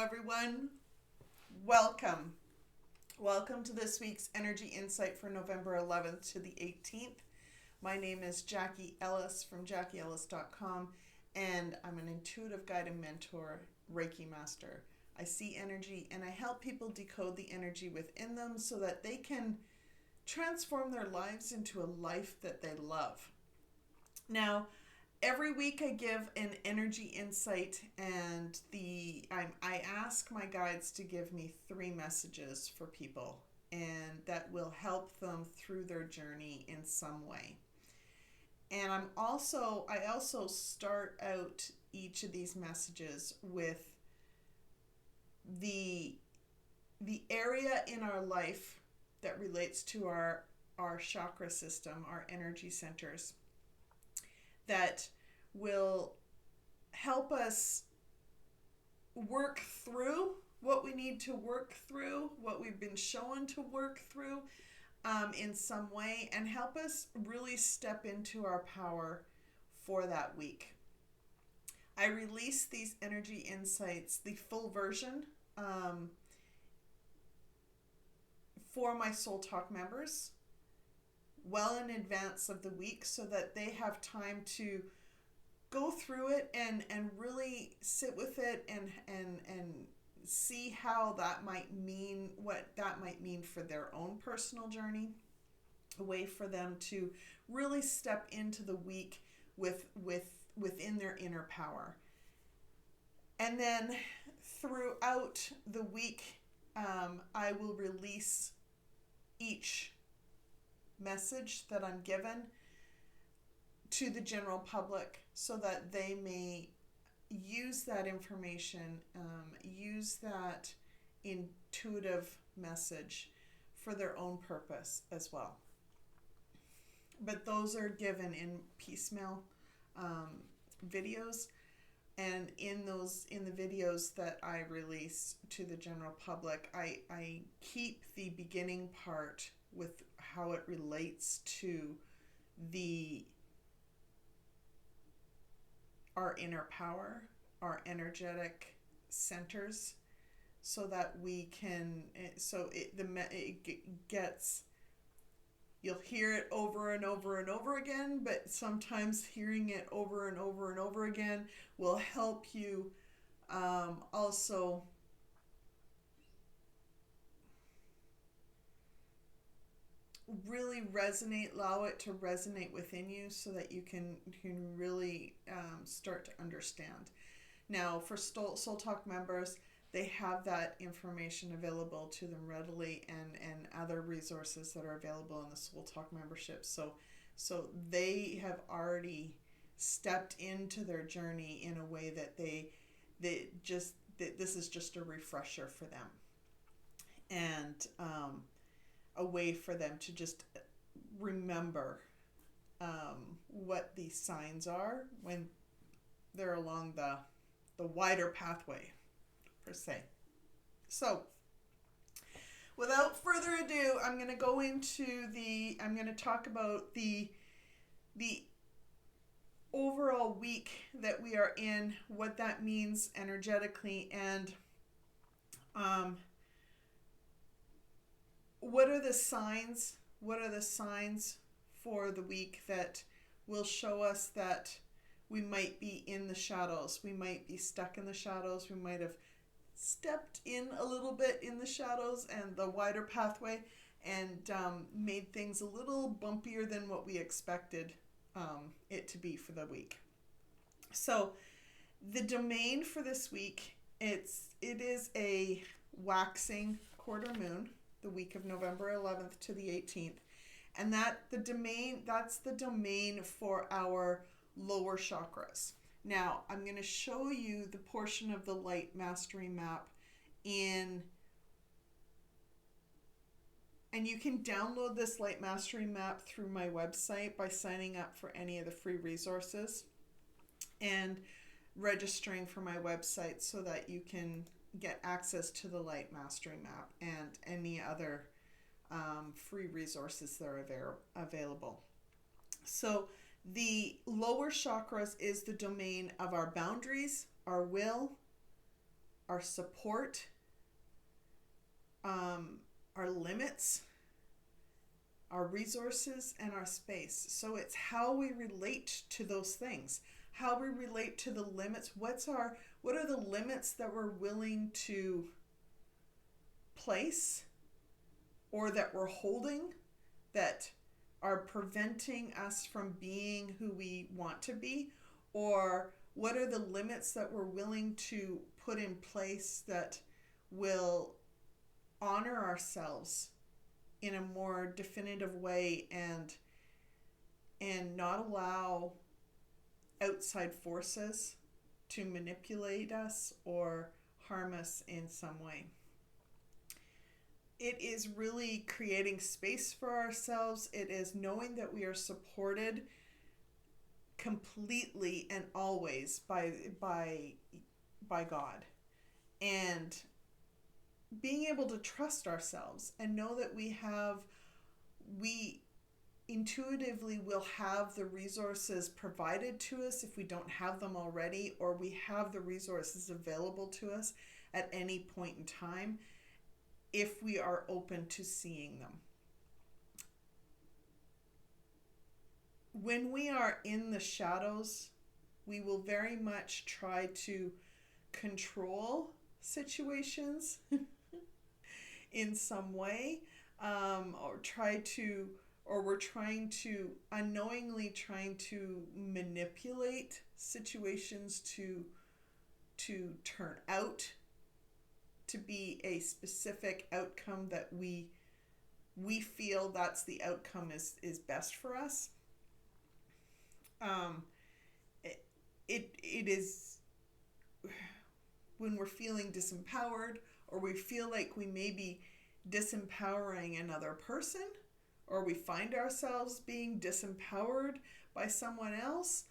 everyone. Welcome. Welcome to this week's Energy Insight for November 11th to the 18th. My name is Jackie Ellis from JackieEllis.com, and I'm an intuitive guide and mentor, Reiki master. I see energy and I help people decode the energy within them so that they can transform their lives into a life that they love. Now, every week I give an energy insight, and I ask my guides to give me 3 messages for people, and that will help them through their journey in some way. And I also start out each of these messages with the area in our life that relates to our chakra system, our energy centers, that will help us work through what we need to work through, what we've been shown to work through in some way, and help us really step into our power for that week. I release these energy insights, the full version, for my Soul Talk members well in advance of the week, so that they have time to go through it and really sit with it and see how that might mean, what that might mean for their own personal journey, a way for them to really step into the week within their inner power. And then throughout the week, I will release each message that I'm given to the general public so that they may use that information, use that intuitive message for their own purpose as well. But those are given in piecemeal videos, and in the videos that I release to the general public, I keep the beginning part with how it relates to our inner power, our energetic centers, so that we can, it gets, you'll hear it over and over and over again, but sometimes hearing it over and over and over again will help you also really allow it to resonate within you, so that you can really start to understand. Now, for Soul Talk members, they have that information available to them readily, and other resources that are available in the Soul Talk membership. So they have already stepped into their journey in a way that this is just a refresher for them, and a way for them to just remember what these signs are when they're along the wider pathway, per se. So, without further ado, I'm going to talk about the overall week that we are in, what that means energetically, and what are the signs for the week that will show us that we might be in the shadows, we might be stuck in the shadows, we might have stepped in a little bit in the shadows and the wider pathway, and made things a little bumpier than what we expected it to be for the week. So the domain for this week, it is a waxing quarter moon, the week of November 11th to the 18th. And that's the domain for our lower chakras. Now, I'm going to show you the portion of the Light Mastery Map and you can download this Light Mastery Map through my website by signing up for any of the free resources and registering for my website, so that you can get access to the Light Mastery Map and any other free resources that are available. So the lower chakras is the domain of our boundaries, our will, our support, our limits, our resources, and our space. So it's how we relate to those things, how we relate to the limits. What are the limits that we're willing to place or that we're holding that are preventing us from being who we want to be? Or what are the limits that we're willing to put in place that will honor ourselves in a more definitive way and not allow outside forces to manipulate us or harm us in some way? It is really creating space for ourselves. It is knowing that we are supported completely and always by God, and being able to trust ourselves and know that we intuitively will have the resources provided to us if we don't have them already, or we have the resources available to us at any point in time if we are open to seeing them. When we are in the shadows, we will very much try to control situations in some way, or we're trying to unknowingly manipulate situations to turn out to be a specific outcome that we feel that's the outcome is best for us. It is when we're feeling disempowered, or we feel like we may be disempowering another person, or we find ourselves being disempowered by someone else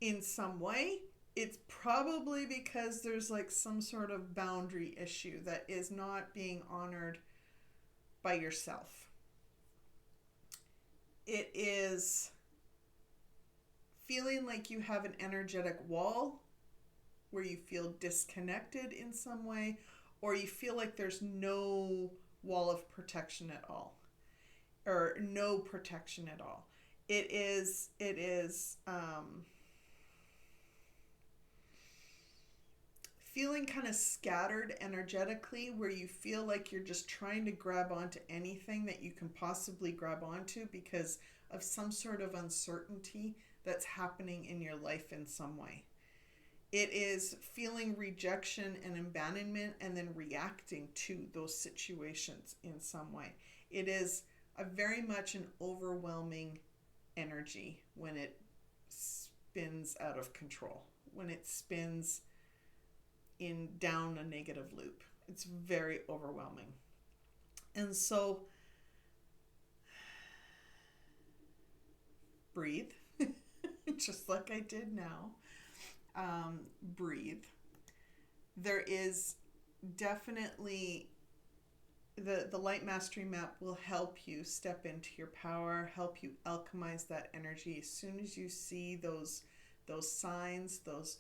in some way. It's probably because there's like some sort of boundary issue that is not being honored by yourself. It is feeling like you have an energetic wall where you feel disconnected in some way, or you feel like there's no wall of protection at all, or no protection at all. It is feeling kind of scattered energetically, where you feel like you're just trying to grab onto anything that you can possibly grab onto because of some sort of uncertainty that's happening in your life in some way. It is feeling rejection and abandonment and then reacting to those situations in some way. It is a very much an overwhelming energy when it spins out of control, when it spins down a negative loop. It's very overwhelming. And so breathe, just like I did now. Breathe. There is definitely the light mastery map will help you step into your power, help you alchemize that energy. As soon as you see those signs, those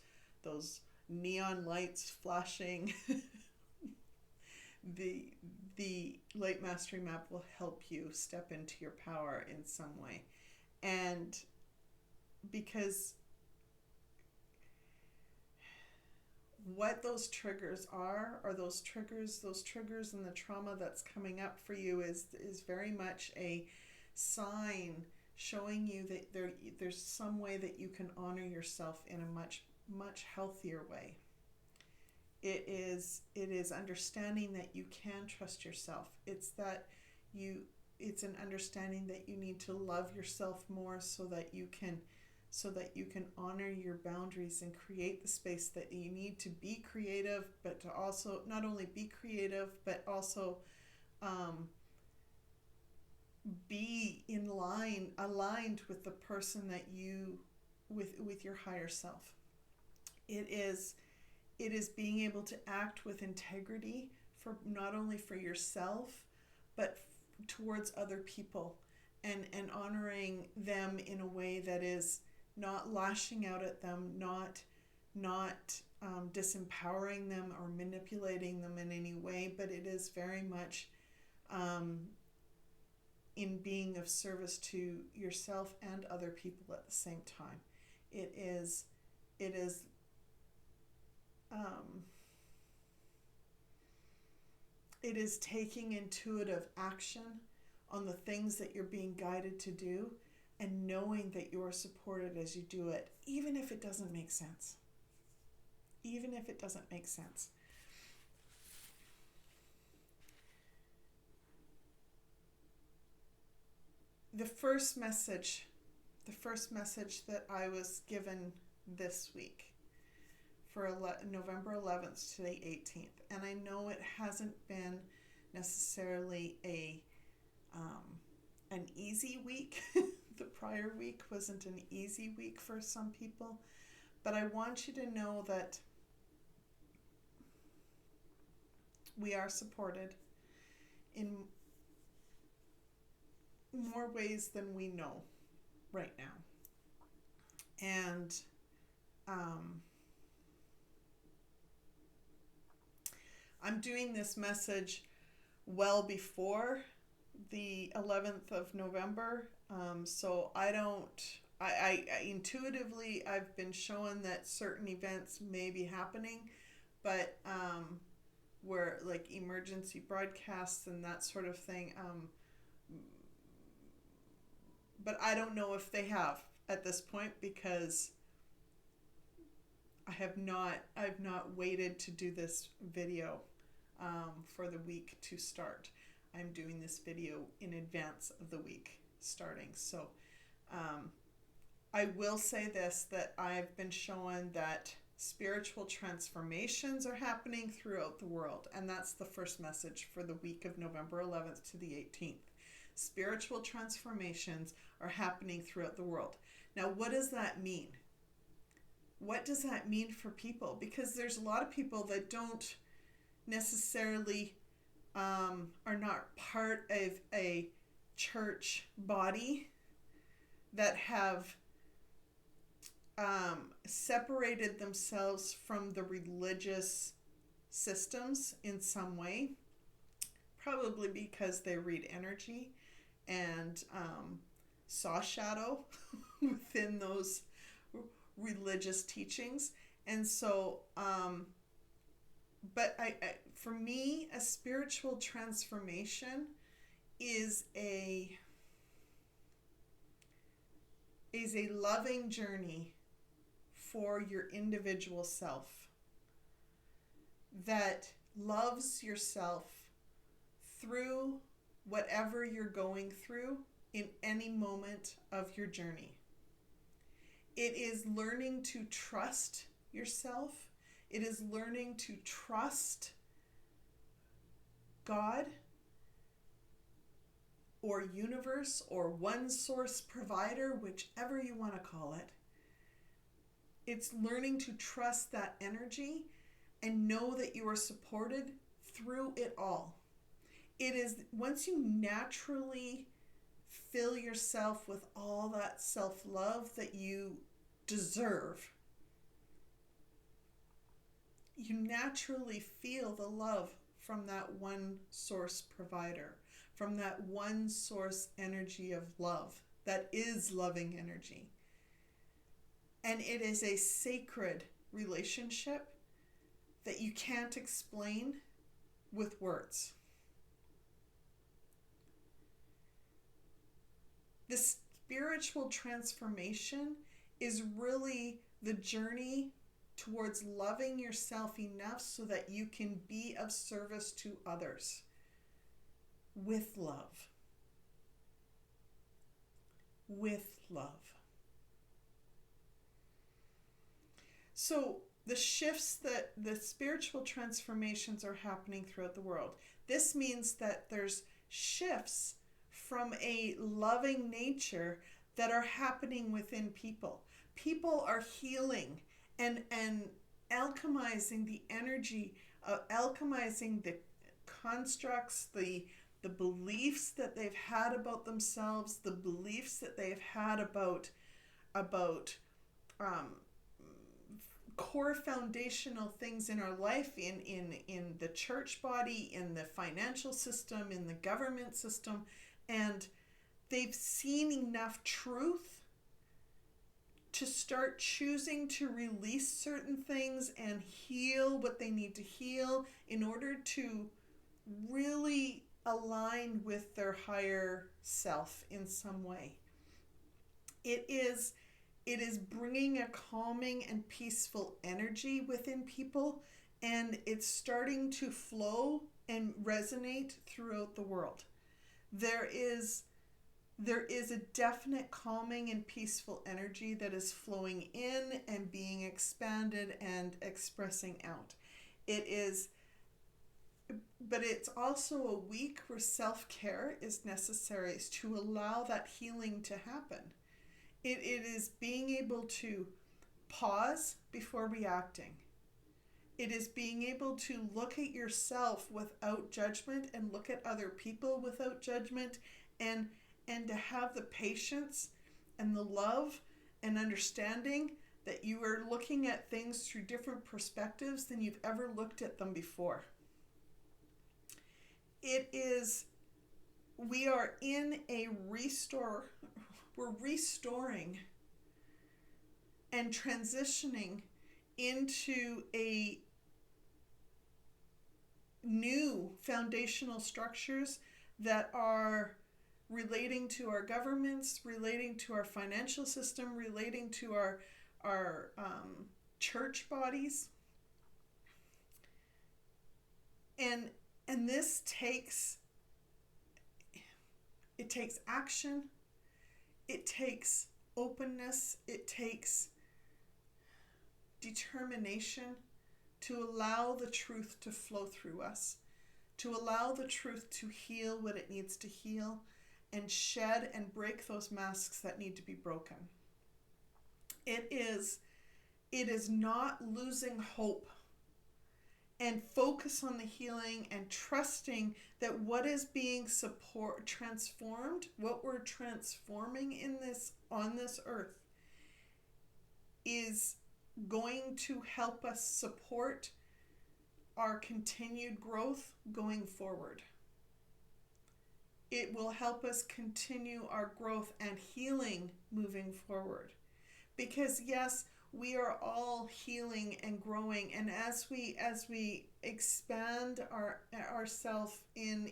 neon lights flashing, the light mastery map will help you step into your power in some way. And because what those triggers are those triggers and the trauma that's coming up for you is very much a sign showing you that there's some way that you can honor yourself in a much healthier way. It is understanding that you can trust yourself. It's an understanding that you need to love yourself more so that you can honor your boundaries and create the space that you need to be creative, but to also not only be creative, but also be aligned with the person that you, with your higher self. It is being able to act with integrity for not only for yourself, but towards other people, and honoring them in a way that is not lashing out at them, not disempowering them or manipulating them in any way, but it is very much in being of service to yourself and other people at the same time. It is taking intuitive action on the things that you're being guided to do and knowing that you are supported as you do it, even if it doesn't make sense. Even if it doesn't make sense. The first message that I was given this week for November 11th to the 18th, and I know it hasn't been necessarily an easy week. The prior week wasn't an easy week for some people, but I want you to know that we are supported in more ways than we know right now. And I'm doing this message well before the 11th of November. So I intuitively, I've been shown that certain events may be happening, but where like emergency broadcasts and that sort of thing, but I don't know if they have at this point, because I've not waited to do this video for the week to start. I'm doing this video in advance of the week starting. So I will say this, that I've been shown that spiritual transformations are happening throughout the world. And that's the first message for the week of November 11th to the 18th. Spiritual transformations are happening throughout the world. Now, what does that mean? What does that mean for people? Because there's a lot of people that don't necessarily are not part of a church body, that have separated themselves from the religious systems in some way, probably because they read energy and saw shadow within those religious teachings. And so but for me, a spiritual transformation is a loving journey for your individual self, that loves yourself through whatever you're going through in any moment of your journey. It is learning to trust yourself. It is learning to trust God or universe or one source provider, whichever you want to call it. It's learning to trust that energy and know that you are supported through it all. It is once you naturally fill yourself with all that self-love that you deserve, you naturally feel the love from that one source provider, from that one source energy of love that is loving energy. And it is a sacred relationship that you can't explain with words. The spiritual transformation is really the journey towards loving yourself enough so that you can be of service to others with love. With love. So the shifts, that the spiritual transformations are happening throughout the world. This means that there's shifts from a loving nature that are happening within people. People are healing and alchemizing the energy, alchemizing the constructs, the beliefs that they've had about themselves, the beliefs that they've had about core foundational things in our life, in the church body, in the financial system, in the government system, and they've seen enough truth to start choosing to release certain things and heal what they need to heal in order to really align with their higher self in some way. It is bringing a calming and peaceful energy within people, and it's starting to flow and resonate throughout the world. There is a definite calming and peaceful energy that is flowing in and being expanded and expressing out. But it's also a week where self-care is necessary to allow that healing to happen. It is being able to pause before reacting. It is being able to look at yourself without judgment and look at other people without judgment, and to have the patience and the love and understanding that you are looking at things through different perspectives than you've ever looked at them before. We are in a restore. We're restoring and transitioning into a new foundational structures that are relating to our governments, relating to our financial system, relating to our church bodies. And this takes action, it takes openness, it takes determination to allow the truth to flow through us, to allow the truth to heal what it needs to heal, and shed and break those masks that need to be broken. It is not losing hope, and focus on the healing and trusting that what is being transformed, what we're transforming on this earth, is going to help us support our continued growth going forward. It will help us continue our growth and healing moving forward. Because yes, we are all healing and growing, and as we expand ourselves in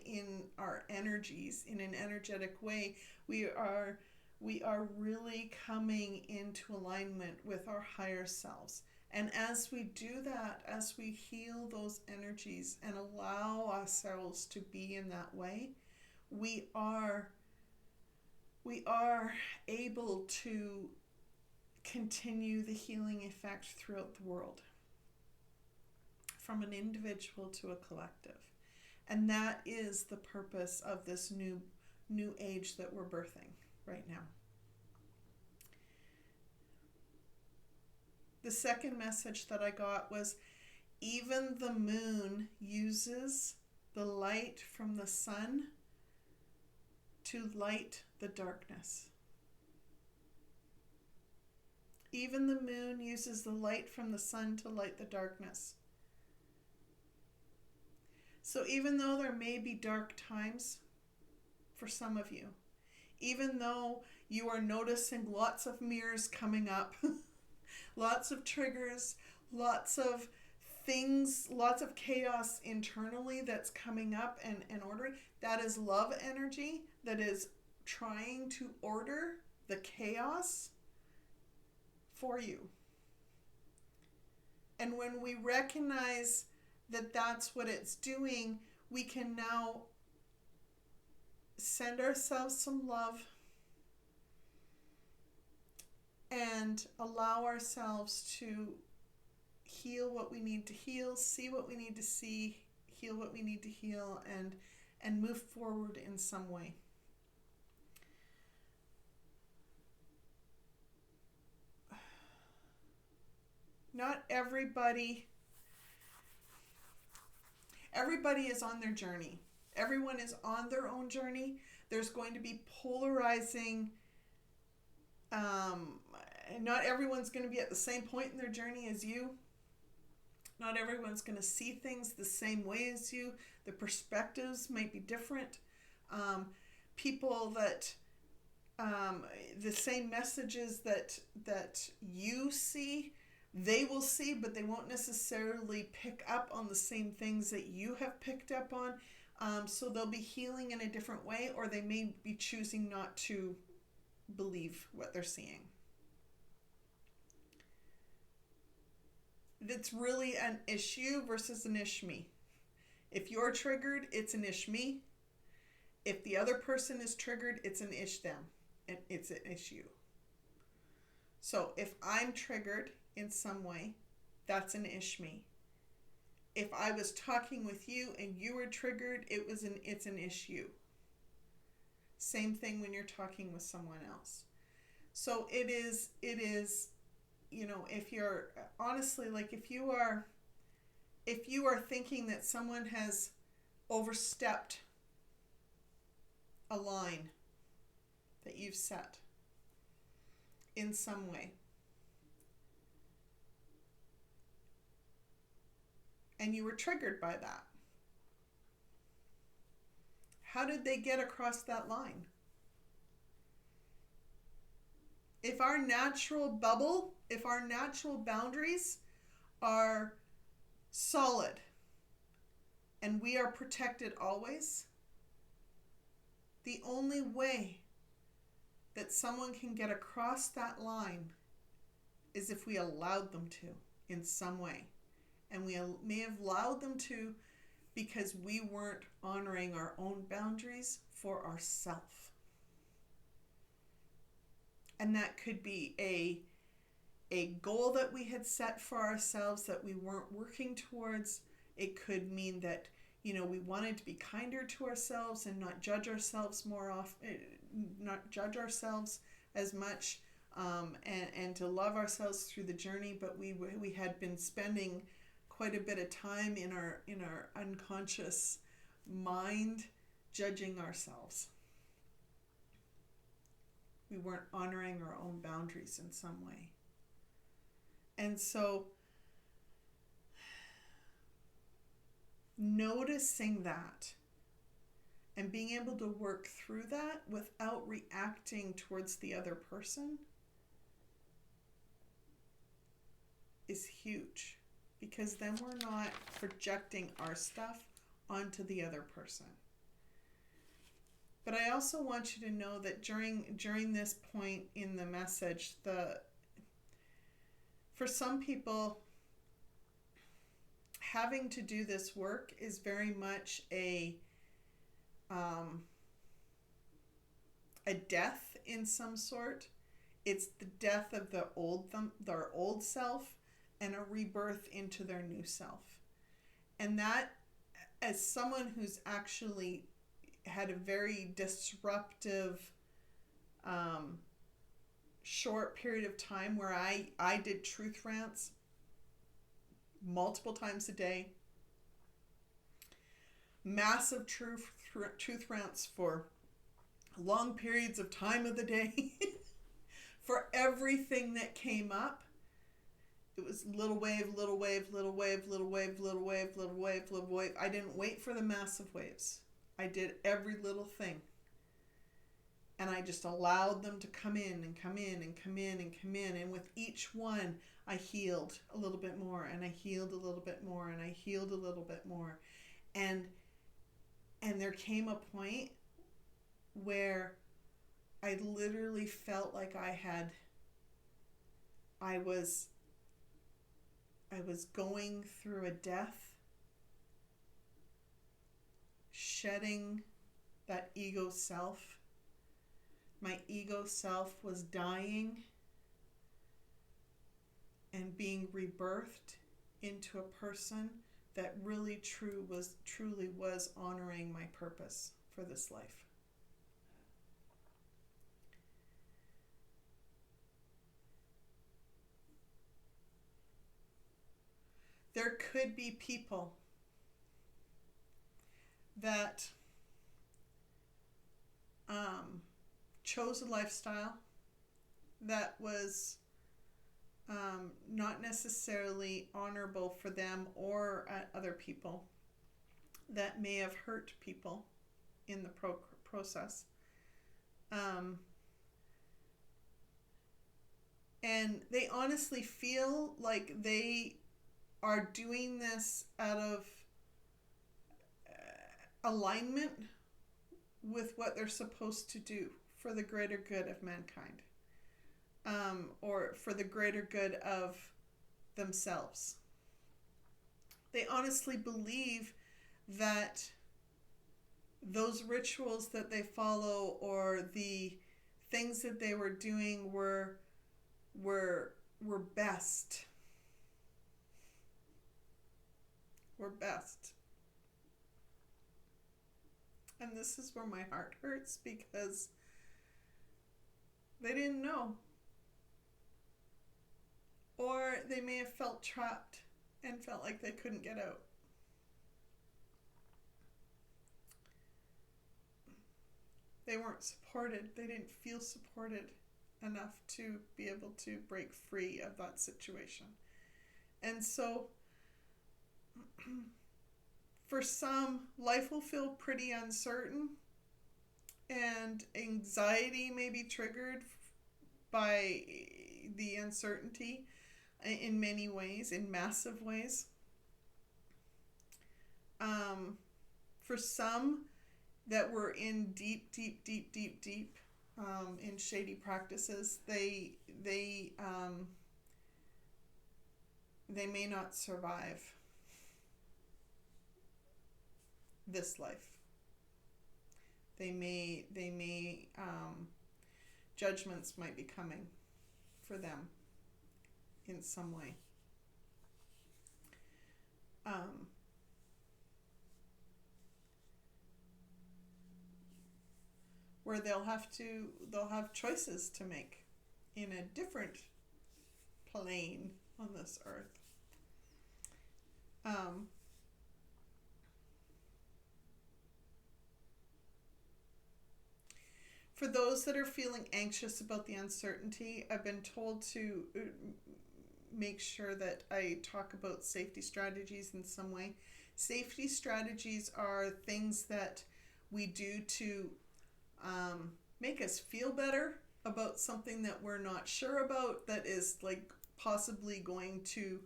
our energies in an energetic way, we are really coming into alignment with our higher selves. And as we do that, as we heal those energies and allow ourselves to be in that way, we are able to continue the healing effect throughout the world, from an individual to a collective. And that is the purpose of this new age that we're birthing right now. The second message that I got was, even the moon uses the light from the sun to light the darkness. Even the moon uses the light from the sun to light the darkness. So even though there may be dark times for some of you, even though you are noticing lots of mirrors coming up, lots of triggers, lots of things, lots of chaos internally that's coming up and ordering, that is love energy that is trying to order the chaos for you. And when we recognize that that's what it's doing, we can now send ourselves some love and allow ourselves to heal what we need to heal, see what we need to see, heal what we need to heal, and move forward in some way. Not everybody is on their journey. Everyone is on their own journey. There's going to be polarizing not everyone's going to be at the same point in their journey as you. Not everyone's going to see things the same way as you. The perspectives might be different. People that the same messages that you see, they will see, but they won't necessarily pick up on the same things that you have picked up on. So they'll be healing in a different way, or they may be choosing not to believe what they're seeing. It's really an issue versus an ish-me. If you're triggered, it's an ish-me. If the other person is triggered, it's an ish-them. And it's an issue. So if I'm triggered in some way, that's an ish-me. If I was talking with you and you were triggered, it's an issue. Same thing when you're talking with someone else. So it is, if you're honestly, like if you are thinking that someone has overstepped a line that you've set in some way, and you were triggered by that, how did they get across that line? If our natural bubble, if our natural boundaries are solid and we are protected always, the only way that someone can get across that line is if we allowed them to in some way. And we may have allowed them to because we weren't honoring our own boundaries for ourselves. And that could be a goal that we had set for ourselves that we weren't working towards. It could mean that, we wanted to be kinder to ourselves and not judge ourselves more often, not judge ourselves as much, and to love ourselves through the journey. But we had been spending quite a bit of time in our unconscious mind judging ourselves. We weren't honoring our own boundaries in some way. And so noticing that and being able to work through that without reacting towards the other person is huge, because then we're not projecting our stuff onto the other person. But I also want you to know that during this point in the message, for some people, having to do this work is very much a death in some sort. It's the death of their old self and a rebirth into their new self. And that, as someone who's actually had a very disruptive short period of time where I did truth rants multiple times a day, massive truth rants for long periods of time of the day, for everything that came up. It was little wave, little wave, little wave, little wave, little wave, little wave, little wave. I didn't wait for the massive waves. I did every little thing. And I just allowed them to come in and come in and come in and come in. And with each one, I healed a little bit more, and I healed a little bit more, and I healed a little bit more. And there came a point where I literally felt like I was going through a death, shedding that ego self. My ego self was dying and being rebirthed into a person that really truly was honoring my purpose for this life. There could be people that chose a lifestyle that was not necessarily honorable for them or other people, that may have hurt people in the process. And they honestly feel like they are doing this out of alignment with what they're supposed to do for the greater good of mankind, or for the greater good of themselves. They honestly believe that those rituals that they follow or the things that they were doing were best. Were best. And this is where my heart hurts, because they didn't know. Or they may have felt trapped and felt like they couldn't get out. They weren't supported. They didn't feel supported enough to be able to break free of that situation. And so for some, life will feel pretty uncertain, and anxiety may be triggered by the uncertainty in many ways, in massive ways. For some that were in deep in shady practices, they may not survive this life. They may judgments might be coming for them in some way. Where they'll have choices to make in a different plane on this earth. For those that are feeling anxious about the uncertainty, I've been told to make sure that I talk about safety strategies in some way. Safety strategies are things that we do to make us feel better about something that we're not sure about, that is like possibly going to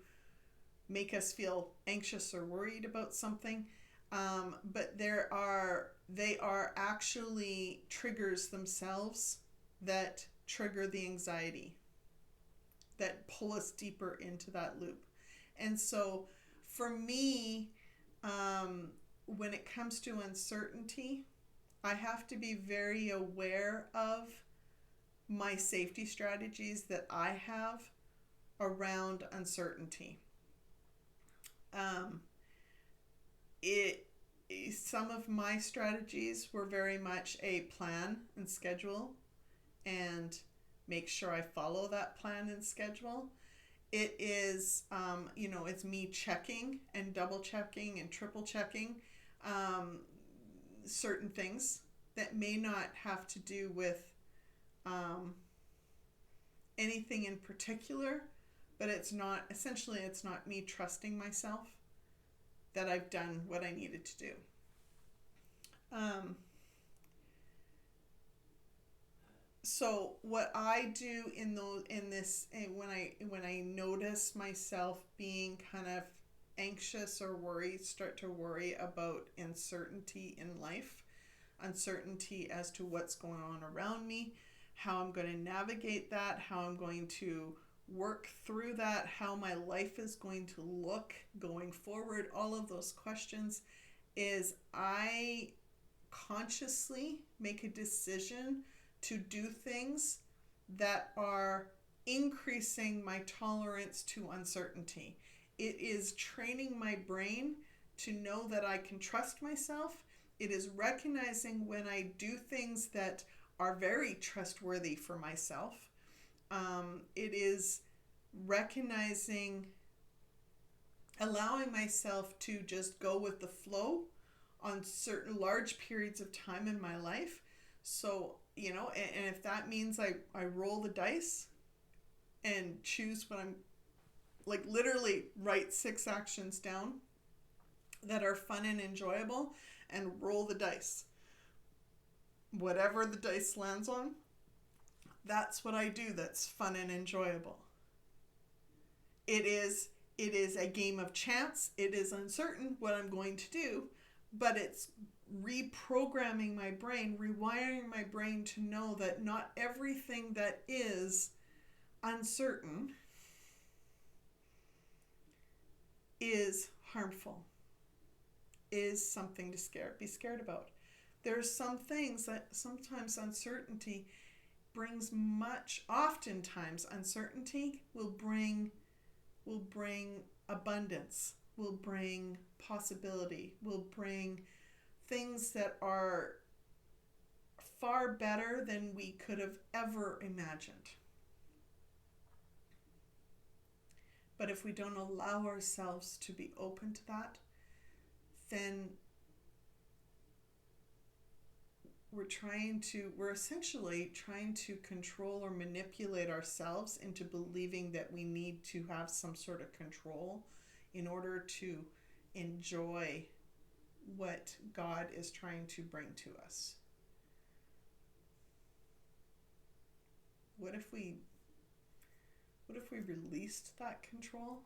make us feel anxious or worried about something. But they are actually triggers themselves that trigger the anxiety, that pull us deeper into that loop. And so for me, when it comes to uncertainty, I have to be very aware of my safety strategies that I have around uncertainty. Some of my strategies were very much a plan and schedule, and make sure I follow that plan and schedule. It is, it's me checking and double checking and triple checking certain things that may not have to do with anything in particular, but it's not me trusting myself that I've done what I needed to do. So what I do when I notice myself being kind of anxious or start to worry about uncertainty in life, uncertainty as to what's going on around me, how I'm going to navigate that, how I'm going to work through that, how my life is going to look going forward, all of those questions, is I consciously make a decision to do things that are increasing my tolerance to uncertainty. It is training my brain to know that I can trust myself. It is recognizing when I do things that are very trustworthy for myself. It is recognizing, allowing myself to just go with the flow on certain large periods of time in my life. So, and if that means I roll the dice, and choose what I'm like, literally write 6 actions down that are fun and enjoyable and roll the dice. Whatever the dice lands on, that's what I do that's fun and enjoyable. It is a game of chance. It is uncertain what I'm going to do, but it's reprogramming my brain, rewiring my brain to know that not everything that is uncertain is harmful, is something to be scared about. There's some things that sometimes uncertainty brings oftentimes uncertainty will bring abundance, will bring possibility, will bring things that are far better than we could have ever imagined. But if we don't allow ourselves to be open to that, then we're essentially trying to control or manipulate ourselves into believing that we need to have some sort of control in order to enjoy what God is trying to bring to us. What if we released that control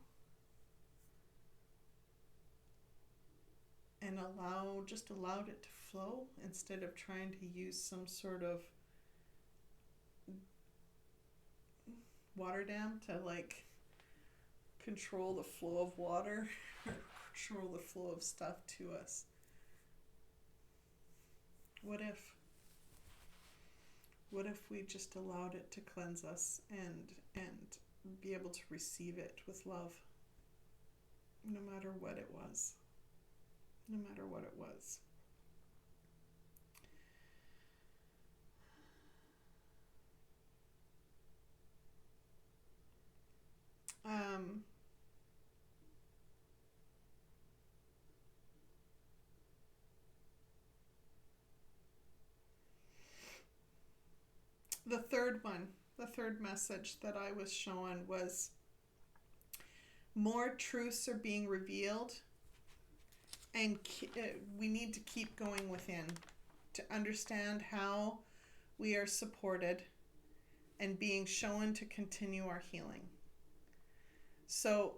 and allowed it to flow instead of trying to use some sort of water dam to like control the flow of water or control the flow of stuff to us? What if we just allowed it to cleanse us and be able to receive it with love, no matter what it was? No matter what it was. The third message that I was shown was more truths are being revealed, and we need to keep going within to understand how we are supported and being shown to continue our healing. So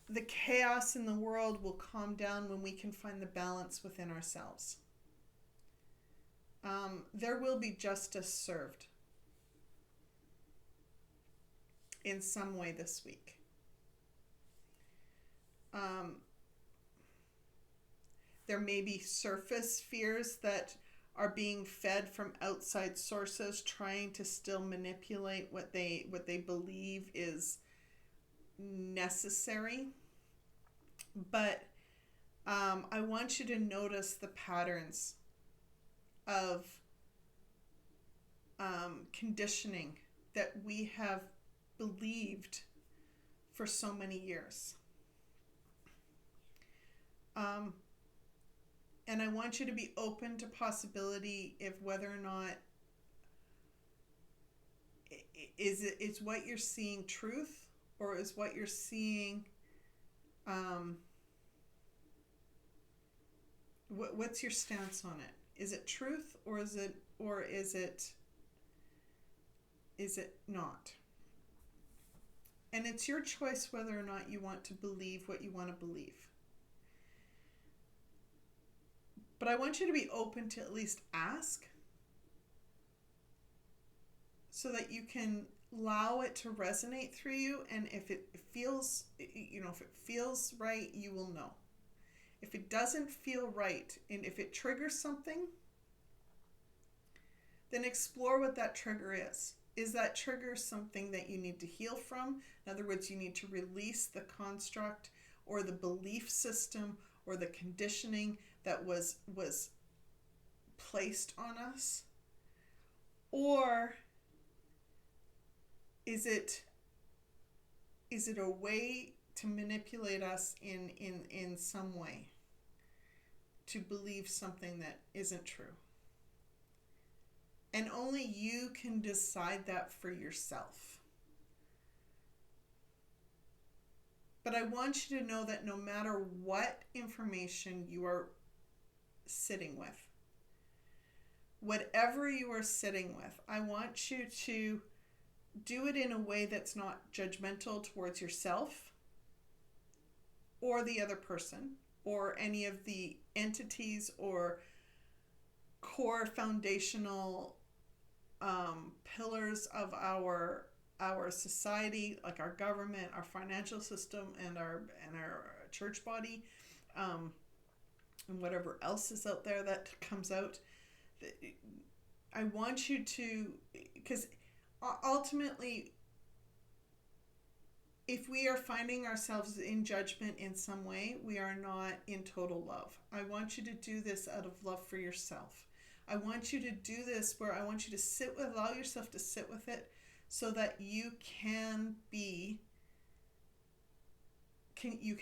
the chaos in the world will calm down when we can find the balance within ourselves. There will be justice served in some way this week. There may be surface fears that are being fed from outside sources, trying to still manipulate what they believe is necessary. But I want you to notice the patterns of conditioning that we have believed for so many years. And I want you to be open to possibility if whether or not is what you're seeing truth, or is what you're seeing what's your stance on it? Is it truth, or is it not? And it's your choice whether or not you want to believe what you want to believe. But I want you to be open to at least ask, so that you can allow it to resonate through you. And if it feels, if it feels right, you will know. If it doesn't feel right, and if it triggers something, then explore what that trigger is. Is that trigger something that you need to heal from? In other words, you need to release the construct or the belief system or the conditioning that was placed on us? Or is it a way to manipulate us in some way to believe something that isn't true? And only you can decide that for yourself. But I want you to know that no matter what information you are sitting with, whatever you are sitting with, I want you to do it in a way that's not judgmental towards yourself or the other person or any of the entities or core foundational pillars of our society, like our government, our financial system, and our church body, and whatever else is out there that comes out. I want you to, because ultimately, if we are finding ourselves in judgment in some way, we are not in total love. I want you to do this out of love for yourself. I want you to do this where I want you to allow yourself to sit with it so that you can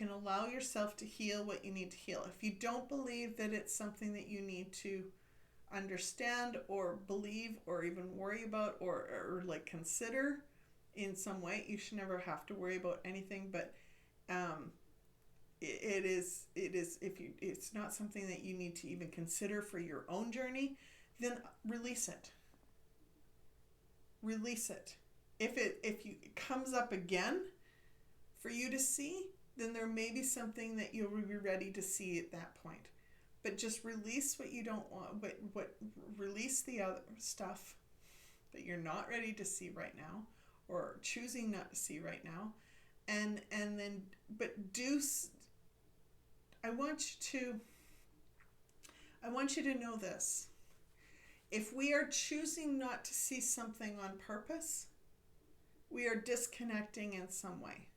allow yourself to heal what you need to heal. If you don't believe that it's something that you need to understand or believe or even worry about or like consider in some way, you should never have to worry about anything, but it is if it's not something that you need to even consider for your own journey, then release it. If it comes up again for you to see, then there may be something that you'll be ready to see at that point. But just release what you don't want, release the other stuff that you're not ready to see right now or choosing not to see right now. And then, but I want you to know this. If we are choosing not to see something on purpose, we are disconnecting in some way.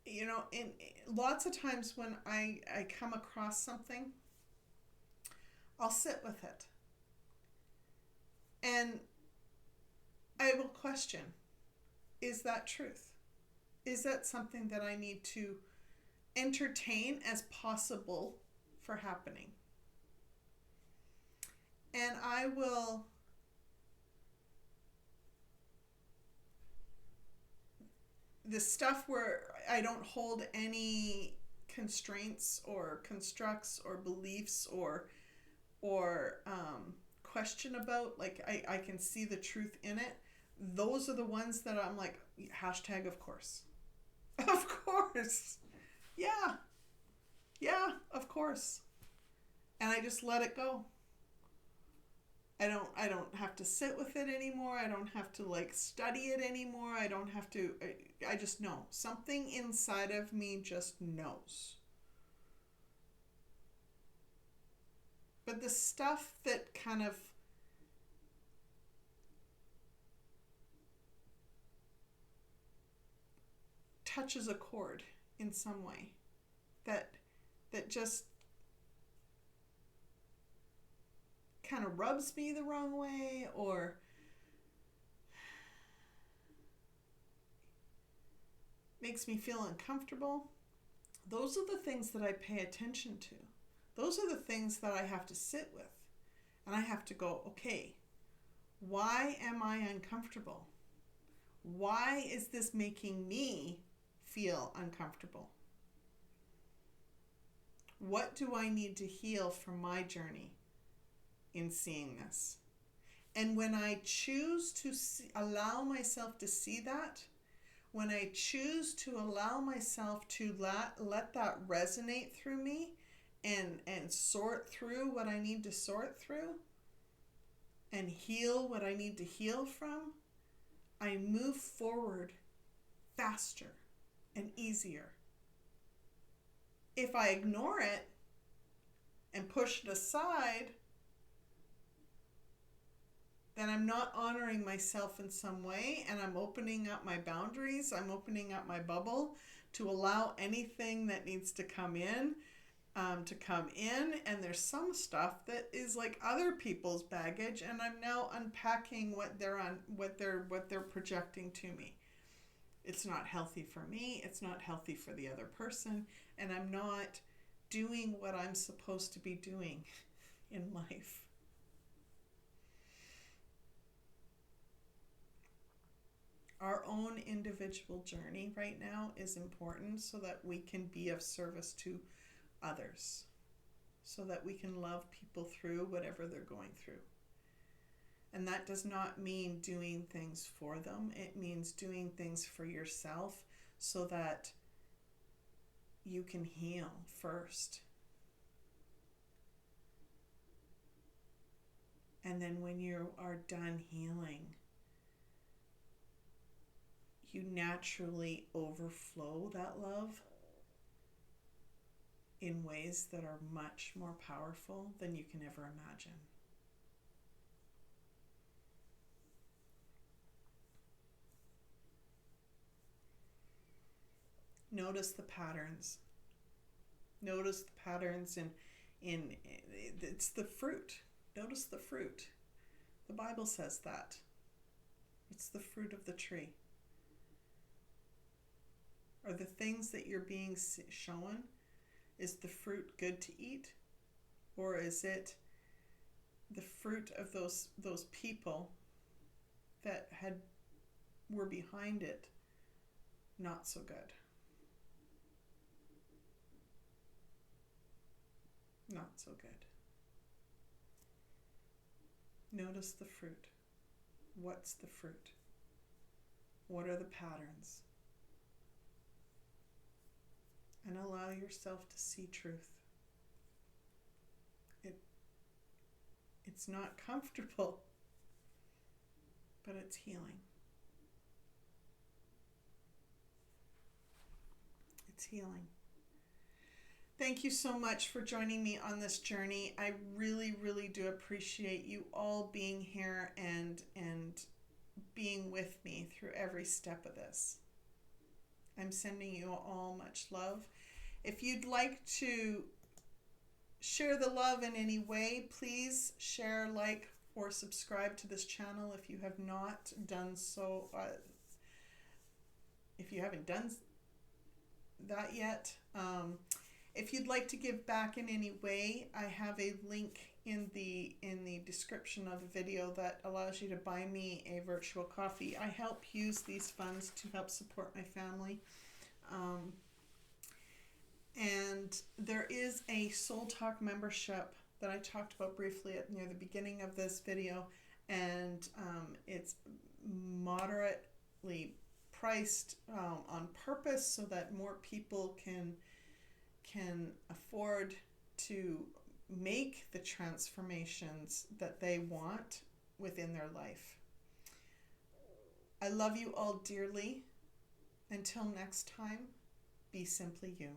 You know, in lots of times when I come across something, I'll sit with it. And I will question, is that truth? Is that something that I need to entertain as possible for happening? And I will the stuff where I don't hold any constraints or constructs or beliefs or question about, like I can see the truth in it. Those are the ones that I'm like, hashtag of course. Of course. Yeah, of course. And I just let it go. I don't have to sit with it anymore. I don't have to like study it anymore. I don't have to, I just know. Something inside of me just knows. But the stuff that kind of touches a chord in some way, that just kind of rubs me the wrong way or makes me feel uncomfortable, those are the things that I pay attention to. Those are the things that I have to sit with. And I have to go, okay, why am I uncomfortable? Why is this making me feel uncomfortable? What do I need to heal from my journey in seeing this? And when I choose to allow myself to see that, when I choose to allow myself to let that resonate through me and sort through what I need to sort through and heal what I need to heal from, I move forward faster and easier. If I ignore it and push it aside, then I'm not honoring myself in some way, and I'm opening up my boundaries, I'm opening up my bubble to allow anything that needs to come in, and there's some stuff that is like other people's baggage, and I'm now unpacking what they're projecting to me. It's not healthy for me, it's not healthy for the other person, and I'm not doing what I'm supposed to be doing in life. Our own individual journey right now is important so that we can be of service to others, so that we can love people through whatever they're going through. And that does not mean doing things for them. It means doing things for yourself so that you can heal first. And then when you are done healing, you naturally overflow that love in ways that are much more powerful than you can ever imagine. Notice the patterns. Notice the patterns in it's the fruit. Notice the fruit. The Bible says that. It's the fruit of the tree. Are the things that you're being shown, is the fruit good to eat? Or is it the fruit of those people that were behind it not so good? Not so good. Notice the fruit. What's the fruit? What are the patterns? And allow yourself to see truth. It's not comfortable, but it's healing. It's healing. Thank you so much for joining me on this journey. I really, really do appreciate you all being here and being with me through every step of this. I'm sending you all much love. If you'd like to share the love in any way, please share, like, or subscribe to this channel if you have not done so. If you haven't done that yet. If you'd like to give back in any way, I have a link in the description of the video that allows you to buy me a virtual coffee. I help use these funds to help support my family. And there is a Soul Talk membership that I talked about briefly near the beginning of this video, and it's moderately priced on purpose so that more people can afford to make the transformations that they want within their life. I love you all dearly. Until next time, be simply you.